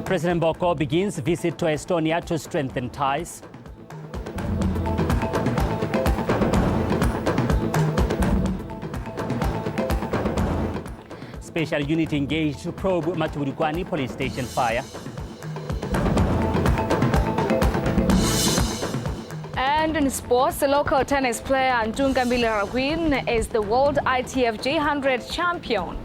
President Boko begins visit to Estonia to strengthen ties. Special unit engaged to probe Nyati-Ramahobo police station fire. And in sports, the local tennis player Nyati-Ramahobo is the World ITF J100 champion.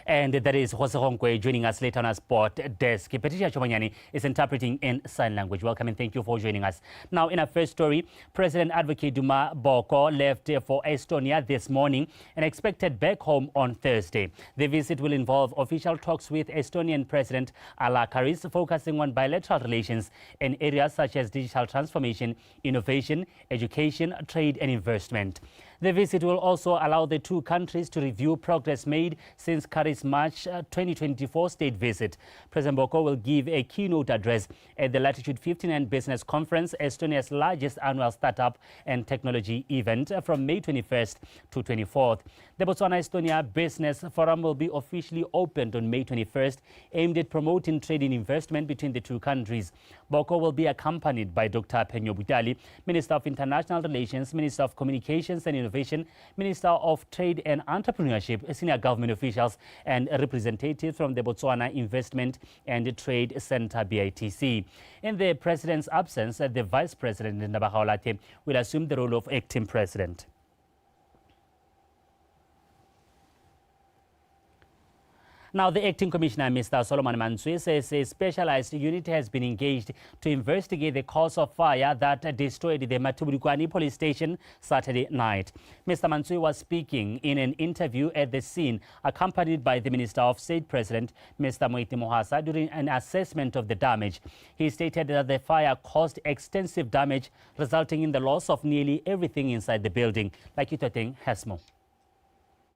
And that is Jose Honkwe joining us later on our sport desk. Patricia Chomanyani is interpreting in sign language. Welcome and thank you for joining us. Now, in our first story, President Advocate Duma Boko left for Estonia this morning and expected back home on Thursday. The visit will involve official talks with Estonian President Ala Karis, focusing on bilateral relations in areas such as digital transformation, innovation, education, trade and investment. The visit will also allow the two countries to review progress made since Karis' March 2024 state visit. President Boko will give a keynote address at the Latitude 59 Business Conference, Estonia's largest annual startup and technology event, from May 21st to 24th. The Botswana-Estonia Business Forum will be officially opened on May 21st, aimed at promoting trade and investment between the two countries. Boko will be accompanied by Dr. Penyo Butali, Minister of International Relations, Minister of Communications and Innovation, Minister of Trade and Entrepreneurship, senior government officials, and representatives from the Botswana Investment and Trade Center, BITC. In the President's absence, the Vice President, Ndabahaolate, will assume the role of acting President. Now, the acting commissioner, Mr. Solomon Mansui, says a specialized unit has been engaged to investigate the cause of fire that destroyed the Nyati-Ramahobo police station Saturday night. Mr. Mansui was speaking in an interview at the scene, accompanied by the Minister of State President, Mr. Moeti Mohasa, during an assessment of the damage. He stated that the fire caused extensive damage, resulting in the loss of nearly everything inside the building. Like Itoteng has more.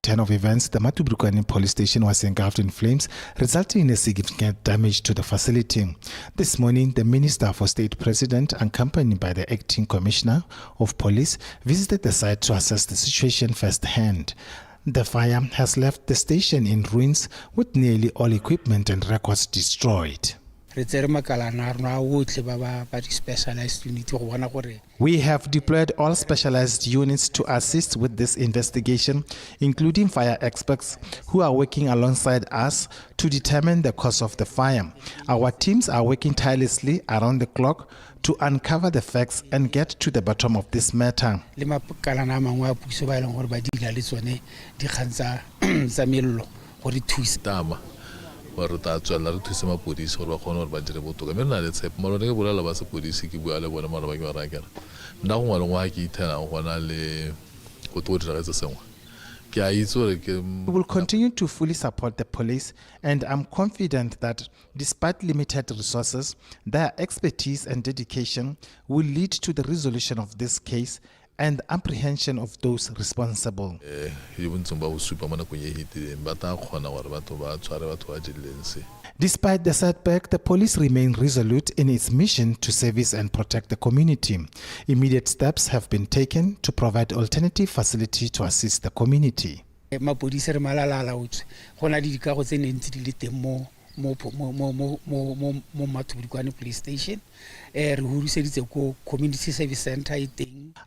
Turn of events, the Nyati-Ramahobo police station was engulfed in flames, resulting in a significant damage to the facility. This morning, the Minister for State President, accompanied by the Acting Commissioner of Police, visited the site to assess the situation firsthand. The fire has left the station in ruins, with nearly all equipment and records destroyed. We have deployed all specialized units to assist with this investigation, including fire experts who are working alongside us to determine the cause of the fire. Our teams are working tirelessly around the clock to uncover the facts and get to the bottom of this matter. We will continue to fully support the police, and I'm confident that despite limited resources, their expertise and dedication will lead to the resolution of this case and apprehension of those responsible. Despite the setback, the police remain resolute in its mission to service and protect the community. Immediate steps have been taken to provide alternative facility to assist the community. Police station, community service center.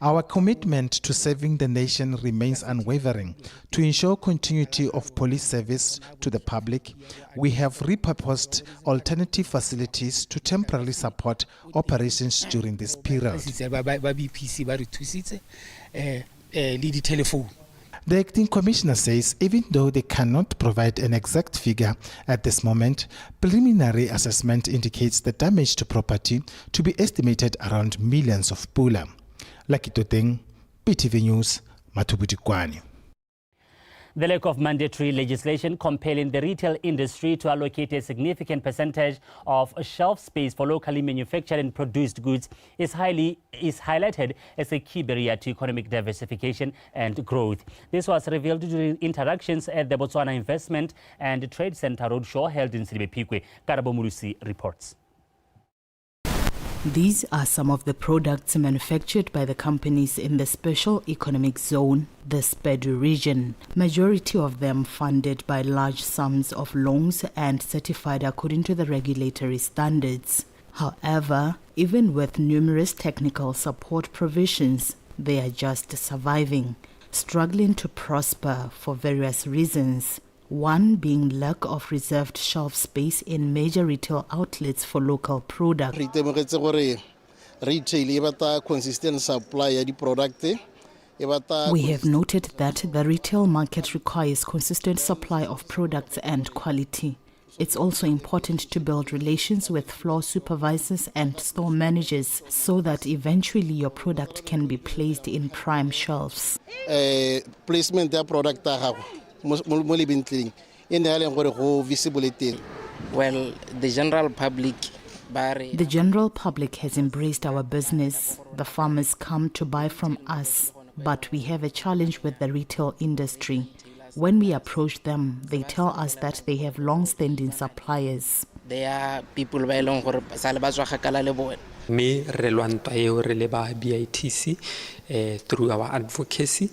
Our commitment to serving the nation remains unwavering. To ensure continuity of police service to the public, we have repurposed alternative facilities to temporarily support operations during this period. The acting commissioner says even though they cannot provide an exact figure at this moment, preliminary assessment indicates the damage to property to be estimated around millions of pula. Lakitoteng, BTV News, Nyati-Ramahobo. The lack of mandatory legislation compelling the retail industry to allocate a significant percentage of shelf space for locally manufactured and produced goods is highlighted as a key barrier to economic diversification and growth. This was revealed during interactions at the Botswana Investment and Trade Center Roadshow held in Silibepikwe. Karabo Mulusi reports. These are some of the products manufactured by the companies in the Special Economic Zone, the SPEDU region, majority of them funded by large sums of loans and certified according to the regulatory standards. However, even with numerous technical support provisions, they are just surviving, struggling to prosper for various reasons. One being lack of reserved shelf space in major retail outlets for local products. Consistent supply of the product. We have noted that the retail market requires consistent supply of products and quality. It's also important to build relations with floor supervisors and store managers so that eventually your product can be placed in prime shelves. Placement of product visibility. Well, the general public... The general public has embraced our business. The farmers come to buy from us, but we have a challenge with the retail industry. When we approach them, they tell us that they have long-standing suppliers. There are people who are Me re lwantwa eo re leba BITC through our advocacy.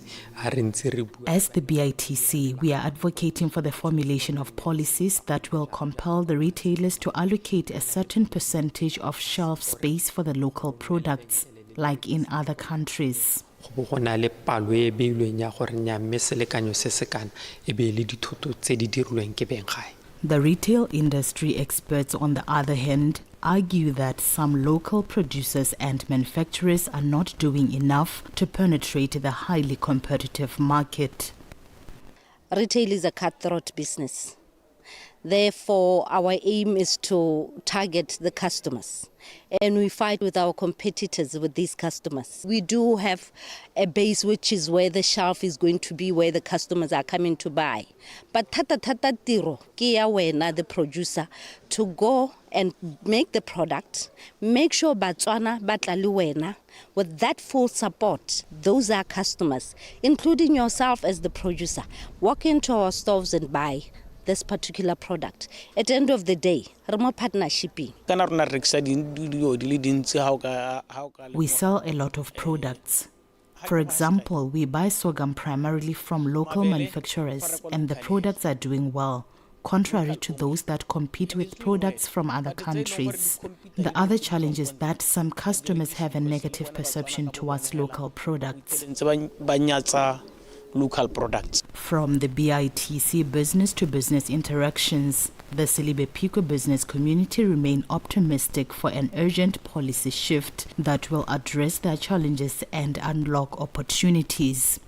As the BITC, we are advocating for the formulation of policies that will compel the retailers to allocate a certain percentage of shelf space for the local products, like in other countries. The retail industry experts, on the other hand, argue that some local producers and manufacturers are not doing enough to penetrate the highly competitive market. Retail is a cutthroat business. Therefore, our aim is to target the customers, and we fight with our competitors with these customers. We do have a base which is where the shelf is going to be, where the customers are coming to buy. But tata tiro ke ya wena, the producer, to go and make the product, make sure BOTSWANA batla le wena. With that full support, those are customers, including yourself as the producer. Walk into our stores and buy this particular product. At the end of the day, we're partnershiping. We sell a lot of products. For example, we buy sorghum primarily from local manufacturers, and the products are doing well, contrary to those that compete with products from other countries. The other challenge is that some customers have a negative perception towards local products. Local products. From the BITC business-to-business interactions, the Silibe Pico business community remain optimistic for an urgent policy shift that will address their challenges and unlock opportunities.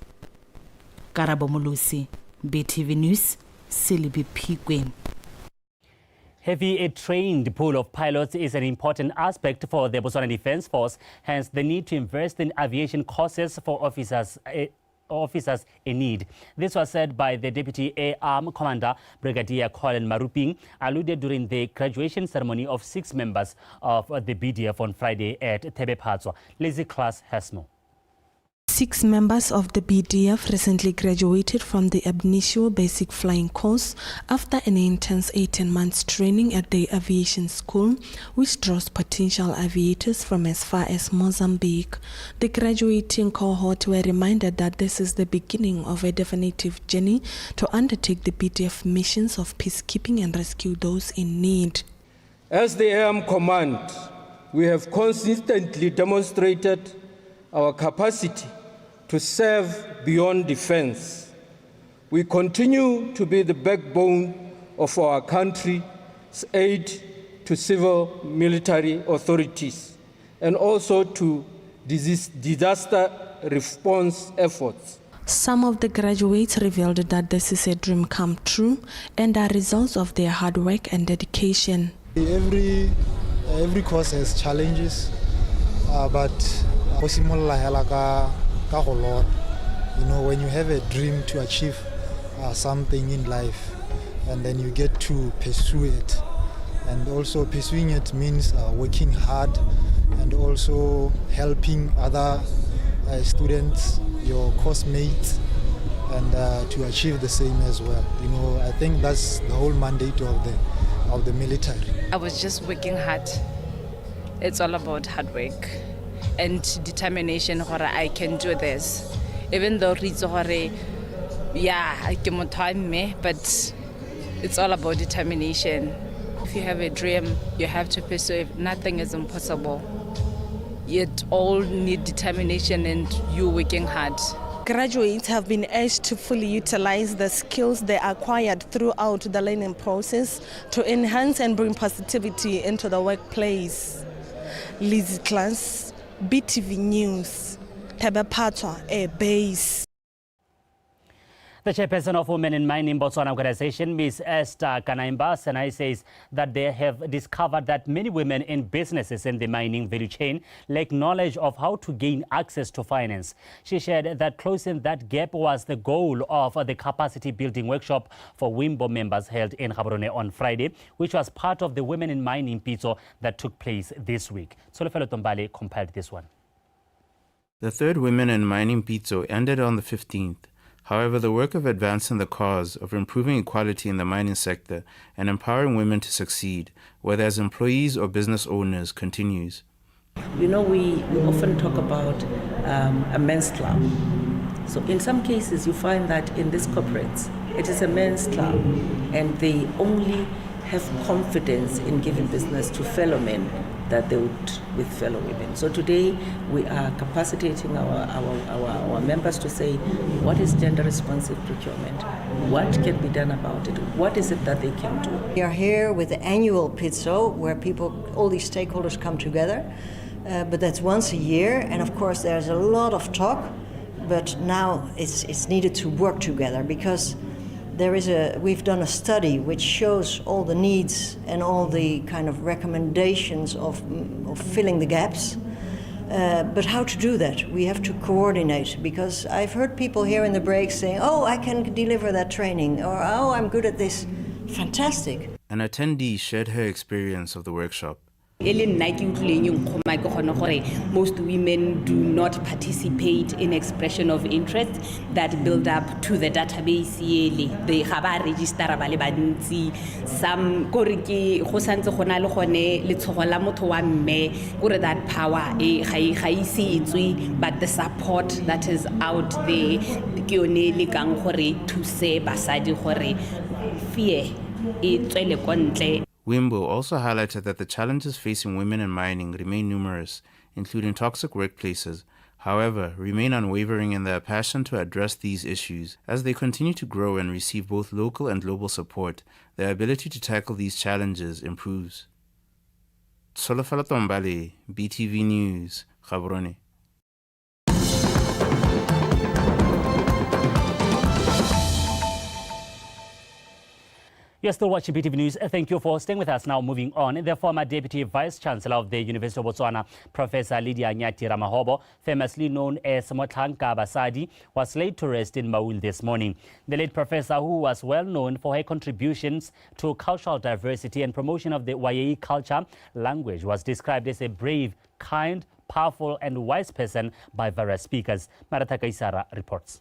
Karabo Mulusi, BTV News, Silibe Pico. Having a trained pool of pilots is an important aspect for the Botswana Defence Force, hence the need to invest in aviation courses for officers in need. This was said by the Deputy Air Arm Commander, Brigadier Colin Maruping, alluded during the graduation ceremony of 6 members of the BDF on Friday at Thebe-Phatswa. Lizzie Class has more. 6 members of the BDF recently graduated from the ab initio basic flying course after an intense 18 months training at the aviation school, which draws potential aviators from as far as Mozambique. The graduating cohort were reminded that this is the beginning of a definitive journey to undertake the BDF missions of peacekeeping and rescue those in need. As the Air Arm Command, we have consistently demonstrated our capacity to serve beyond defense. We continue to be the backbone of our country's aid to civil military authorities and also to disaster response efforts. Some of the graduates revealed that this is a dream come true and are results of their hard work and dedication. Every course has challenges, but you know, when you have a dream to achieve something in life and then you get to pursue it, and also pursuing it means working hard and also helping other students, your course mates, and to achieve the same as well. You know, I think that's the whole mandate of the military. I was just working hard It's all about hard work and determination. I can do this. Even though yeah, but it's all about determination. If you have a dream, you have to pursue it. Nothing is impossible. Yet all need determination and you working hard. Graduates have been urged to fully utilize the skills they acquired throughout the learning process to enhance and bring positivity into the workplace. Lizzie Class, BTV News, Tebepatwa, Base. The chairperson of Women in Mining Botswana organization, Ms. Esther Kanaimba Senai, says that they have discovered that many women in businesses in the mining value chain lack knowledge of how to gain access to finance. She shared that closing that gap was the goal of the capacity building workshop for WIMBO members held in Gaborone on Friday, which was part of the Women in Mining Pitso that took place this week. Solofelo Tombale compiled this one. The third Women in Mining Pitso ended on the 15th. However, the work of advancing the cause of improving equality in the mining sector and empowering women to succeed, whether as employees or business owners, continues. You know, we often talk about a men's club. So in some cases, you find that in these corporates, it is a men's club, and they only have confidence in giving business to fellow men that they would with fellow women. So today we are capacitating our members to say, what is gender responsive procurement? What can be done about it? What is it that they can do? We are here with the annual Pitso where all these stakeholders come together, but that's once a year, and of course there's a lot of talk, but now it's needed to work together because we've done a study which shows all the needs and all the kind of recommendations of filling the gaps. But how to do that? We have to coordinate, because I've heard people here in the break saying, oh, I can deliver that training, or oh, I'm good at this. Fantastic. An attendee shared her experience of the workshop. Most women do not participate in expression of interest that build up to the database yearly. They have a register some that power but the support that is out there to say fear WIMBO also highlighted that the challenges facing women in mining remain numerous, including toxic workplaces, however, remain unwavering in their passion to address these issues. As they continue to grow and receive both local and global support, their ability to tackle these challenges improves. Solofelo Tombale, BTV News, Gaborone. You're still watching BTV News. Thank you for staying with us. Now moving on, the former Deputy Vice-Chancellor of the University of Botswana, Professor Nyati-Ramahobo, famously known as Motlanka Basadi, was laid to rest in Maul this morning. The late professor, who was well known for her contributions to cultural diversity and promotion of the Wayei culture language, was described as a brave, kind, powerful and wise person by various speakers. Maratha Kaisara reports.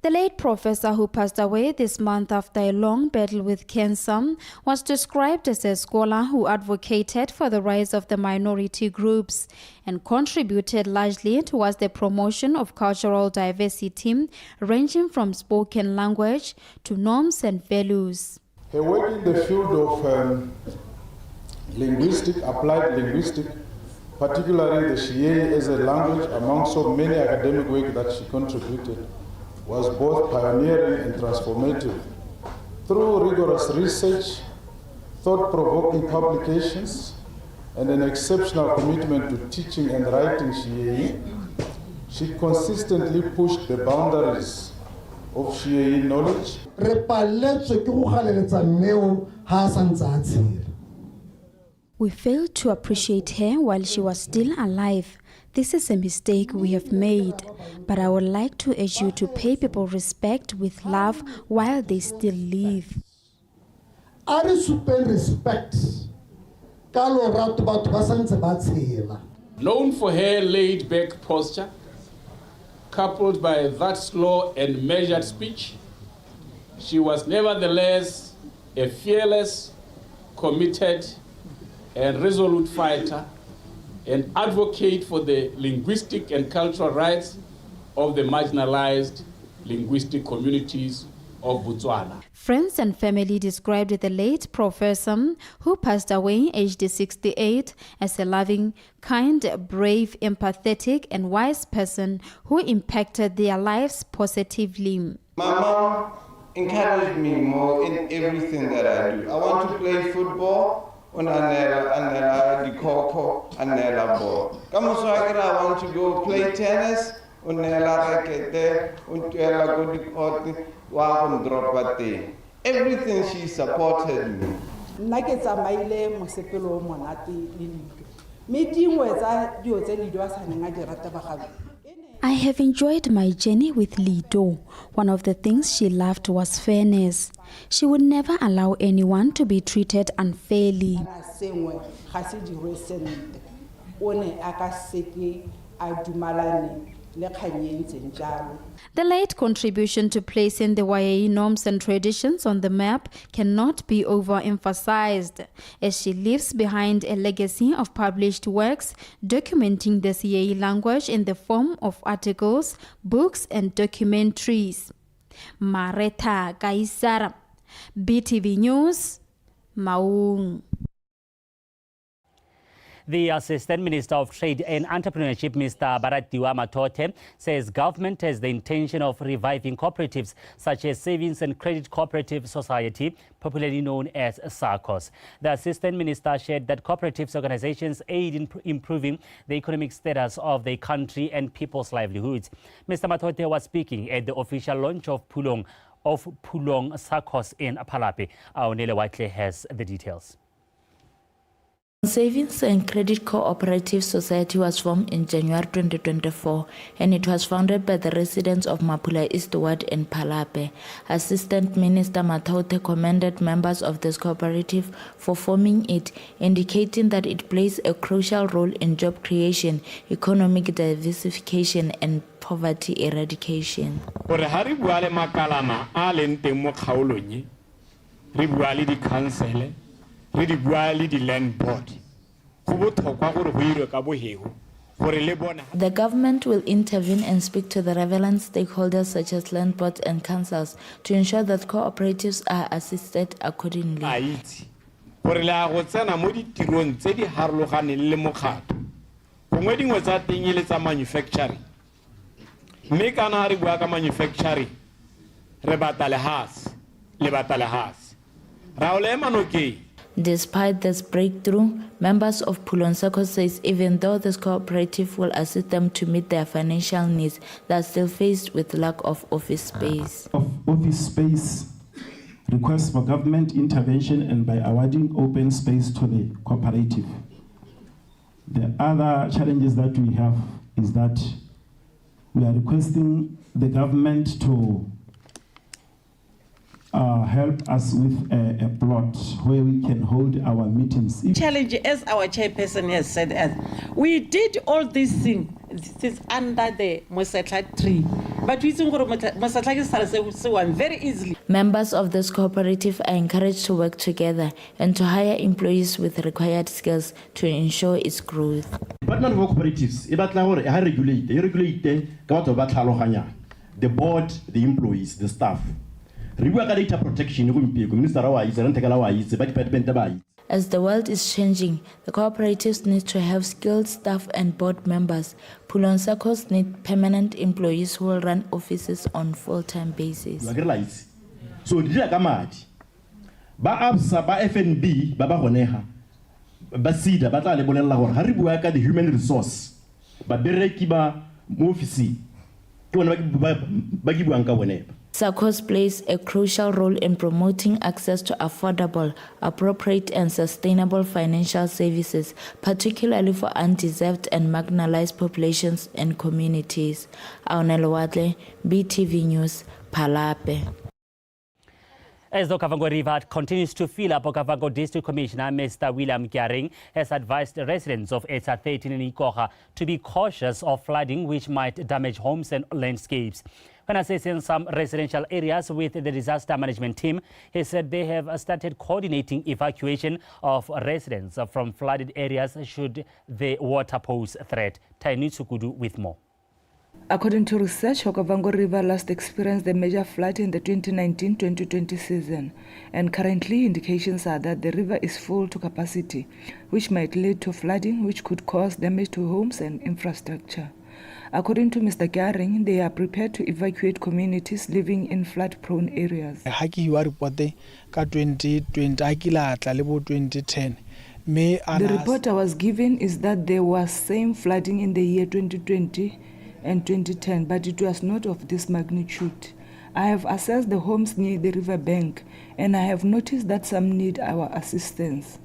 The late professor, who passed away this month after a long battle with cancer, was described as a scholar who advocated for the rise of the minority groups and contributed largely towards the promotion of cultural diversity, ranging from spoken language to norms and values. Her work in the field of applied linguistic, particularly the Shiei as a language, among so many academic work that she contributed, was both pioneering and transformative. Through rigorous research, thought-provoking publications, and an exceptional commitment to teaching and writing Shiei, she consistently pushed the boundaries of Shiei knowledge. We failed to appreciate her while she was still alive. This is a mistake we have made, but I would like to urge you to pay people respect with love while they still live. Known for her laid-back posture, coupled by that slow and measured speech, she was nevertheless a fearless, committed, and resolute fighter and advocate for the linguistic and cultural rights of the marginalized linguistic communities of Botswana. Friends and family described the late professor, who passed away aged 68, as a loving, kind, brave, empathetic, and wise person who impacted their lives positively. My mom encouraged me more in everything that I do. I want to play football. I want to go play tennis. Everything she supported me. I have enjoyed my journey with Lido. One of the things she loved was fairness. She would never allow anyone to be treated unfairly. The late contribution to placing the Waiei norms and traditions on the map cannot be overemphasized, as she leaves behind a legacy of published works documenting the Siei language in the form of articles, books, and documentaries. Mareta Kaisara, BTV News, Maung. The Assistant Minister of Trade and Entrepreneurship, Mr. Baratiwa Matote, says government has the intention of reviving cooperatives such as Savings and Credit Cooperative Society, popularly known as SACCOs. The Assistant Minister shared that cooperatives organizations aid in improving the economic status of the country and people's livelihoods. Mr. Matote was speaking at the official launch of Pulong SACCOs in Palape. Our Nele Whiteley has the details. Savings and Credit Cooperative Society was formed in January 2024, and it was founded by the residents of Mapula East Ward and Palape. Assistant Minister Mataute commended members of this cooperative for forming it, indicating that it plays a crucial role in job creation, economic diversification, and poverty eradication. The government will intervene and speak to the relevant stakeholders such as land boards and councils to ensure that cooperatives are assisted accordingly. Despite this breakthrough, members of Pulong SACCO says even though this cooperative will assist them to meet their financial needs, they are still faced with lack of office space. Office space requests for government intervention and by awarding open space to the cooperative. The other challenges that we have is that we are requesting the government to help us with a plot where we can hold our meetings. Challenge, as our chairperson has said, we did all these things under the Mosatla tree, but we think Mosatla is one very easily. Members of this cooperative are encouraged to work together and to hire employees with required skills to ensure its growth. Department of Cooperatives, regulate the board, the employees, the staff. Data protection. As the world is changing, the cooperatives need to have skilled staff and board members. Pulong SACCOs need permanent employees who will run offices on full-time basis. So, FNB, the human resource, SACCOs plays a crucial role in promoting access to affordable, appropriate, and sustainable financial services, particularly for undeserved and marginalized populations and communities. Aunelo Wadle, BTV News, Palape. As the Okavango River continues to fill up, Okavango District Commissioner Mr. William Kyaring has advised residents of Eta 13 in Ikoha to be cautious of flooding which might damage homes and landscapes. When assessing some residential areas with the disaster management team, he said they have started coordinating evacuation of residents from flooded areas should the water pose a threat. Taini Tsukudu with more. According to research, Okavango River last experienced a major flood in the 2019-2020 season, and currently indications are that the river is full to capacity, which might lead to flooding, which could cause damage to homes and infrastructure. According to Mr. Garing, they are prepared to evacuate communities living in flood-prone areas. The report I was given is that there was same flooding in the year 2020 and 2010, but it was not of this magnitude. I have assessed the homes near the river bank, and I have noticed that some need our assistance.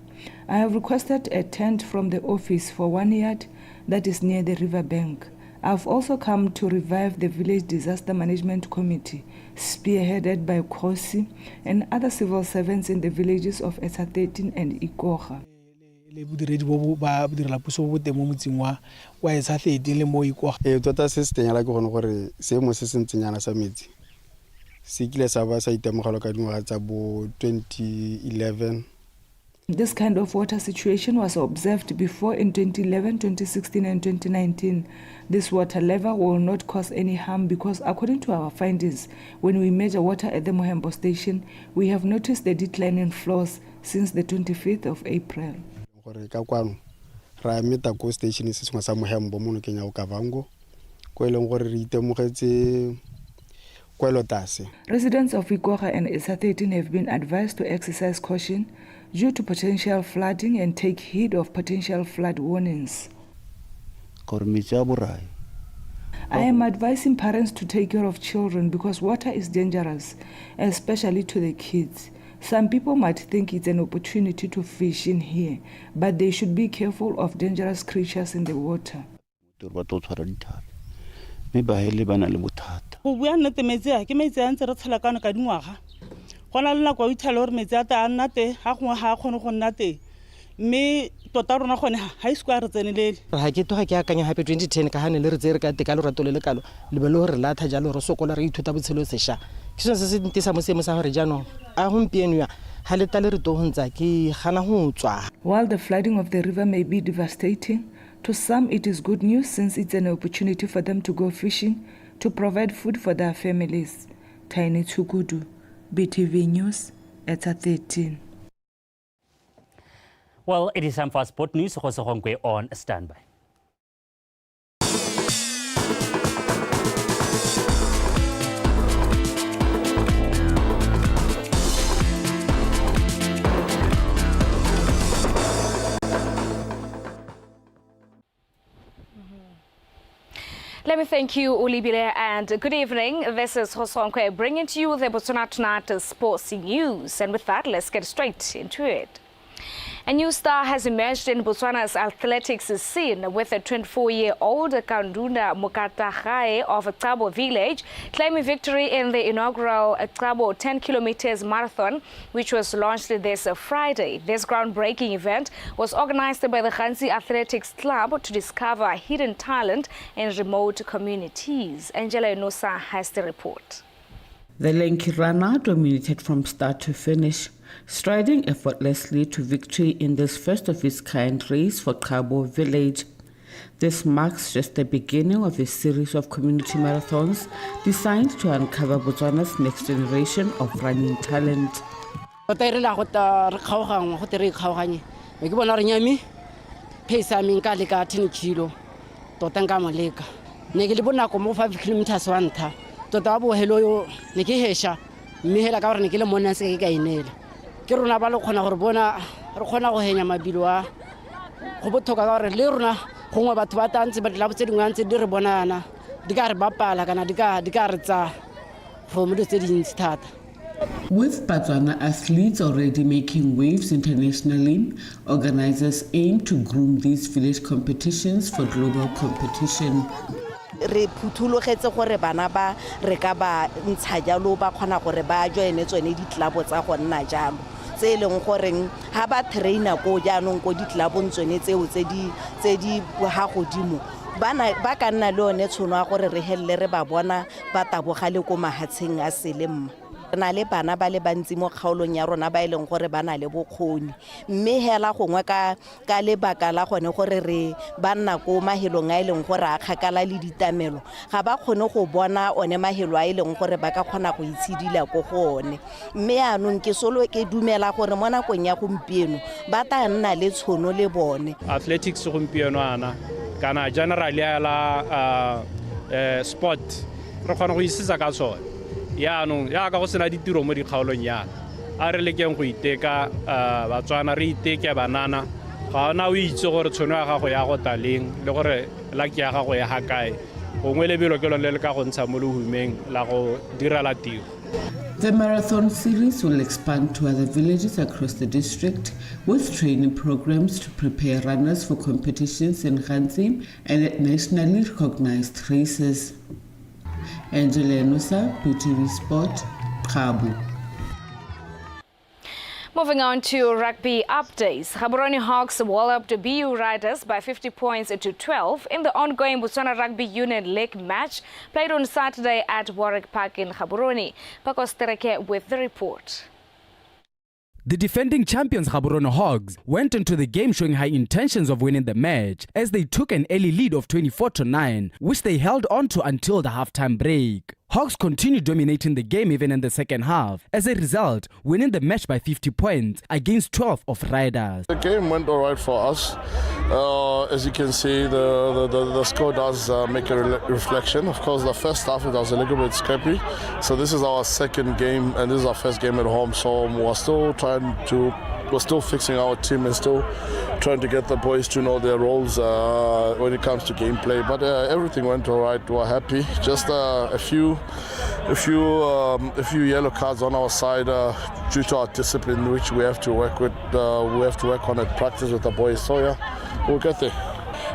I have requested a tent from the office for 1 yard that is near the river bank. I've also come to revive the Village Disaster Management Committee, spearheaded by Kosi and other civil servants in the villages of Eta 13 and Ikoga. Tota se se tenyala ke gone gore seemo se se ntsenyana sa metsi se kile sa ba sa itemogela ka dingwaga tsa bo 2011. This kind of water situation was observed before in 2011, 2016 and 2019. This water level will not cause any harm because according to our findings, when we measure water at the Mohembo station, we have noticed the decline in flows since the 25th of April. Ra meta ko station se sengwe sa Mohembo mo nokeng ya Okavango ko eleng gore re itemogetse kwelo tase. Residents of Ikoga and Eta 13 have been advised to exercise caution due to potential flooding and take heed of potential flood warnings. I am advising parents to take care of children because water is dangerous, especially to the kids. Some people might think it's an opportunity to fish in here, but they should be careful of dangerous creatures in the water. Gona le nako e tshela gore metsi a ta nna te ga gongwe ga kgone go nna te mme tota rona gone high school re tsenelele ga ke toga ke akanya hape 2010 ka hane le re tsere ka te ka le rato le le kalo le be le gore la tha jalo re sokola re ithuta botshelo se sha ke se se ntisa mo se mo sa gore jano a gompieno ya ha le tale re to hontsa ke gana go tswa. While the flooding of the river may be devastating, to some it is good news since it's an opportunity for them to go fishing to provide food for their families. Taini Tsukudu, BTV News, Eta 13. Well, it is time for sport news. Jose Hongwe on standby. Let me thank you, Olibile, and good evening. This is Hosonke bringing to you the BOTSWANA Tonight Sports News. And with that, let's get straight into it. A new star has emerged in Botswana's athletics scene with a 24-year-old Kandunda Mokatahae of Tsabo village claiming victory in the inaugural Tsabo 10 kilometers marathon, which was launched this Friday. This groundbreaking event was organized by the Khansi Athletics Club to discover hidden talent in remote communities. Angela Enosa has the report. The lanky runner dominated from start to finish, striding effortlessly to victory in this first-of-its-kind race for Tsabo village. This marks just the beginning of a series of community marathons designed to uncover Botswana's next generation of running talent. Ke rona ba le khona gore bona re khona go henya mabilo a go botlhoka ka gore le rona gongwe batho ba tantse ba dila botse dingwe ntse di re bonana di ka re bapala kana di ka re tsa from the tse dintsi thata. With Botswana athletes already making waves internationally, organizers aim to groom these village competitions for global competition. Re phuthologetse gore bana ba re ka ba ntsha jalo ba khona gore ba joine tsone di club tsa go nna jalo tse leng gore ha ba trainer ko jaanong ko di club tsone tseo tse di ha godimo ba ka nna le one tshono ya gore re helele re ba bona ba taboga le ko mahatsheng a selemo. Re na le bana ba le bantsi mo kgaolong ya rona ba e leng gore ba na le bokgoni, mme hela gongwe ka lebaka la gone gore re ba nna ko mahelong a e leng gore a kgakala le ditamelo ga ba kgone go bona one mahelo a e leng gore ba ka kgona go itshidila ko go one. Mme anong ke solo ke dumela gore mo nakong ya gompieno ba ta nna le tshono le bone. Athletics gompieno ana kana generally ala sport re kgona go isisa ka sone. Yaanong ya ka go sena ditiro mo dikgaolong yana a re lekeng go iteka batswana re iteke banana ga ona o itse gore tshono ya gago ya go taleng le gore laki ya gago ya hakae gongwe lebelo ke lone le ka go ntsha mo lehumeng la go dira la tiro. The marathon series will expand to other villages across the district with training programs to prepare runners for competitions in Gauteng and at nationally recognized races. Angela Nusa, BTV Sport, Khabu. Moving on to rugby updates. Gaborone Hawks walloped the BU Riders by 50 points to 12 in the ongoing Botswana Rugby Union League match played on Saturday at Warwick Park in Gaborone. Pakos Tereke with the report. The defending champions Gaborone Hogs went into the game showing high intentions of winning the match as they took an early lead of 24-9, which they held on to until the halftime break. Hogs continued dominating the game even in the second half, as a result winning the match by 50 points against 12 of Riders. The game went all right for us. As you can see, the score does make a reflection. Of course, the first half it was a little bit scrappy. So this is our second game and this is our first game at home. So we're still fixing our team and still trying to get the boys to know their roles when it comes to gameplay. But everything went all right. We're happy. Just a few yellow cards on our side due to our discipline, which we have to work with. We have to work on it, practice with the boys. So yeah, we'll get there.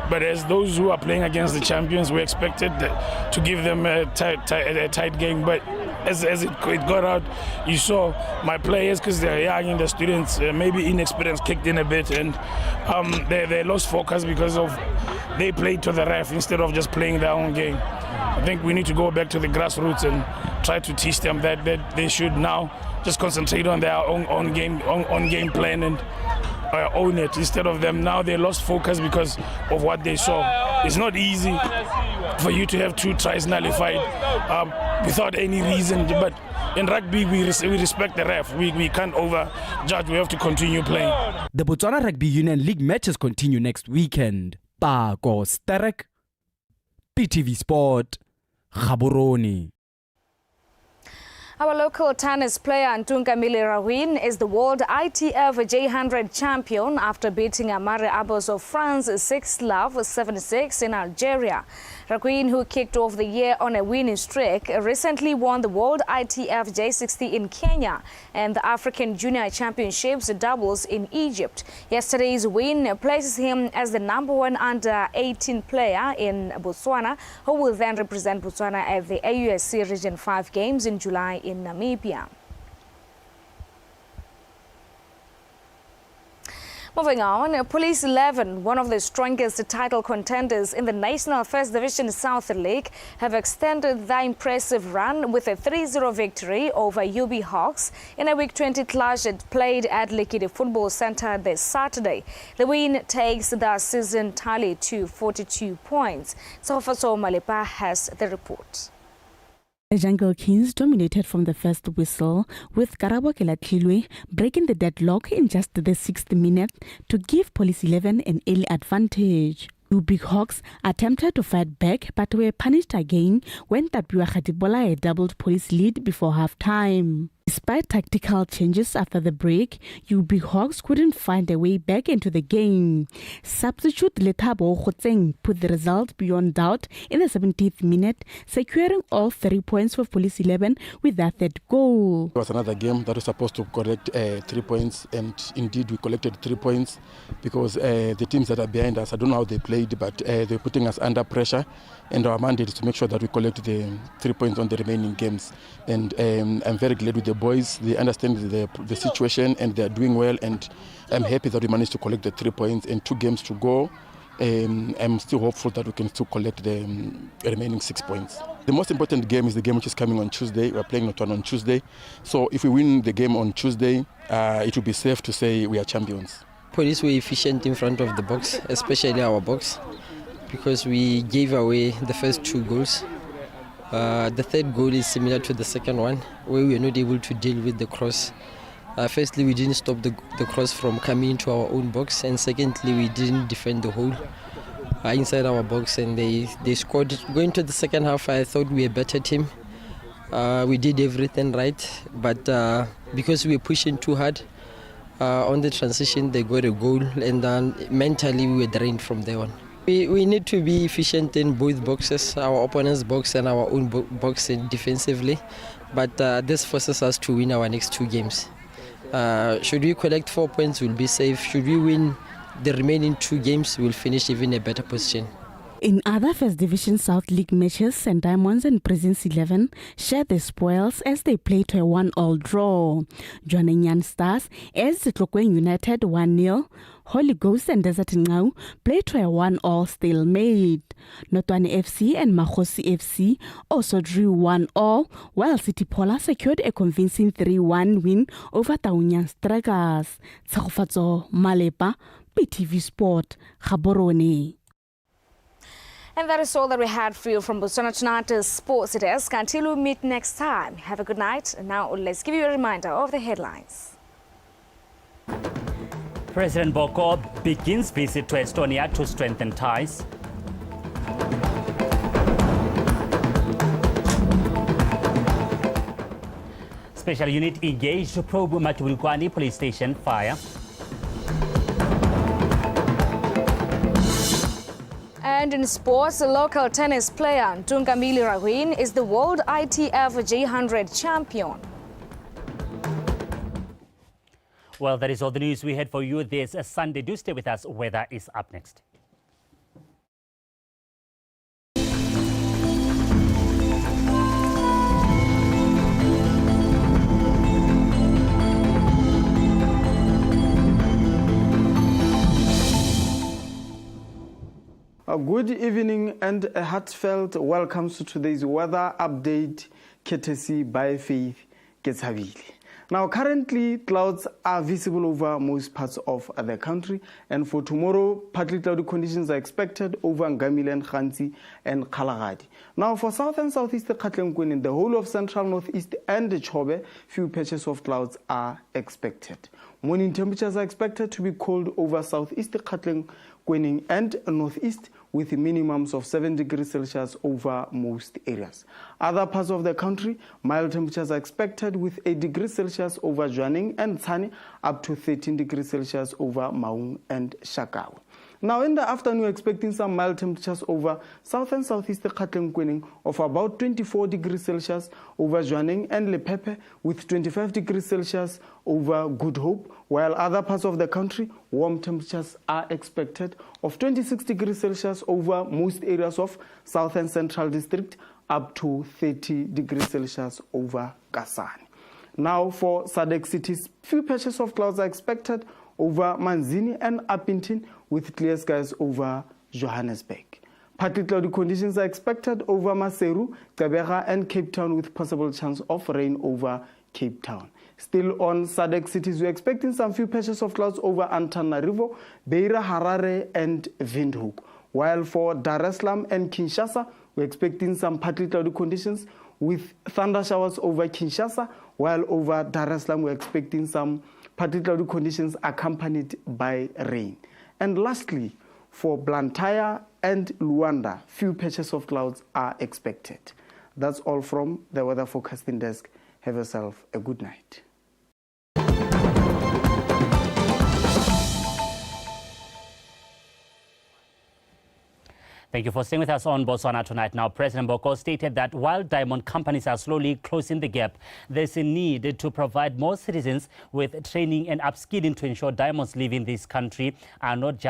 But as those who are playing against the champions, we expected to give them a tight game. But as it got out, you saw my players, because they're young and the students, maybe inexperience kicked in a bit, and they lost focus because of they played to the ref instead of just playing their own game. I think we need to go back to the grassroots and try to teach them that they should now just concentrate on their own game plan and own it instead of them. Now they lost focus because of what they saw. It's not easy for you to have 2 tries nullified without any reason, but in rugby we respect the ref. We can't overjudge. We have to continue playing. The Botswana Rugby Union League matches continue next weekend. Pakos Tereke, BTV Sport, Gaborone. Our local tennis player Ntunga Rawin is the World ITF J100 champion after beating Amare Abos of France 6-love 7-6 in Algeria. Rawin, who kicked off the year on a winning streak, recently won the World ITF J60 in Kenya and the African Junior Championships doubles in Egypt. Yesterday's win places him as the #1 under-18 player in Botswana, who will then represent Botswana at the AUSC Region 5 Games in July in Namibia. Moving on, Police 11, one of the strongest title contenders in the National First Division South League, have extended their impressive run with a 3-0 victory over UB Hawks in a Week 20 clash played at Lekki Football Centre this Saturday. The win takes the season tally to 42 points. Sofaso Malepa has the report. The Jungle Kings dominated from the first whistle, with Karabo Kelatlilwe breaking the deadlock in just the 6th minute to give Police 11 an early advantage. Two Big Hawks attempted to fight back but were punished again when Tapua Khatibola doubled Police lead before half-time. Despite tactical changes after the break, UB Hawks couldn't find a way back into the game. Substitute Letabo Khotseng put the result beyond doubt in the 17th minute, securing all 3 points for Police 11 with their 3rd goal. It was another game that was supposed to collect 3 points, and indeed we collected 3 points because the teams that are behind us, I don't know how they played, but they're putting us under pressure, and our mandate is to make sure that we collect the 3 points on the remaining games. And I'm very glad with the boys. They understand the situation and they're doing well, and I'm happy that we managed to collect the 3 points and 2 games to go. I'm still hopeful that we can still collect the remaining 6 points. The most important game is the game which is coming on Tuesday. We're playing Nyati-Ramahobo on Tuesday. So if we win the game on Tuesday, it will be safe to say we are champions. Police were efficient in front of the box, especially our box, because we gave away the first 2 goals. The third goal is similar to the second one, where we were not able to deal with the cross. Firstly, we didn't stop the cross from coming into our own box, and secondly, we didn't defend the hole inside our box, and they scored. Going to the second half, I thought we were a better team. We did everything right, but because we were pushing too hard on the transition, they got a goal, and then mentally we were drained from there on. We need to be efficient in both boxes, our opponent's box and our own box defensively, but this forces us to win our next 2 games. Should we collect 4 points, we'll be safe. Should we win the remaining 2 games, we'll finish even a better position. In other First Division South League matches, St. Diamonds and Prisons 11 shared the spoils as they played to a 1-1 draw. Joanenyan Stars as Tlokwen United 1-0. Holy Ghost and Desert Ngau played to a 1-1 stalemate. Notwane FC and Mahosi FC also drew 1-1, while City Pola secured a convincing 3-1 win over Taunyan Strikers. Tsagofatso Malepa, BTV Sport, Gaborone. And that is all that we had for you from Botswana Tonight Sports Desk. Until we meet next time, have a good night. And now let's give you a reminder of the headlines. President Boko begins visit to Estonia to strengthen ties. Special unit engaged to probe Matulukwane police station fire. And in sports, local tennis player Ntungamili Rawin is the World ITF J100 champion. Well, that is all the news we had for you this Sunday. Do stay with us. Weather is up next. A good evening and a heartfelt welcome to today's weather update, courtesy by Faith Ketshabile. Now, currently, clouds are visible over most parts of the country, and for tomorrow, partly cloudy conditions are expected over Ngamile and Khanzi and Kalahari. Now, for south and southeast Gauteng, in the whole of central northeast and Chobe, few patches of clouds are expected. Morning temperatures are expected to be cold over southeast Gauteng and northeast, with minimums of 7 degrees Celsius over most areas. Other parts of the country, mild temperatures are expected with 8 degrees Celsius over Jwaneng and Tsane, up to 13 degrees Celsius over Maung and Shakau. Now, in the afternoon, we're expecting some mild temperatures over south and southeast Gauteng of about 24 degrees Celsius over Jwaneng and Lepepe, with 25 degrees Celsius over Good Hope, while other parts of the country, warm temperatures are expected of 26 degrees Celsius over most areas of South and Central District, up to 30 degrees Celsius over Kasane. Now, for SADC cities, few patches of clouds are expected over Manzini and Upington, with clear skies over Johannesburg. Partly cloudy conditions are expected over Maseru, Gqeberha and Cape Town, with possible chance of rain over Cape Town. Still on SADC cities, we're expecting some few patches of clouds over Antananarivo, Beira, Harare and Windhoek. While for Dar es Salaam and Kinshasa, we're expecting some partly cloudy conditions with thunder showers over Kinshasa, while over Dar es Salaam, we're expecting some partly cloudy conditions accompanied by rain. And lastly, for Blantyre and Luanda, few patches of clouds are expected. That's all from the weather forecasting desk. Have yourself a good night. Thank you for staying with us on Botswana Tonight. Now, President Boko stated that while diamond companies are slowly closing the gap, there's a need to provide more citizens with training and upskilling to ensure diamonds leaving this country are not just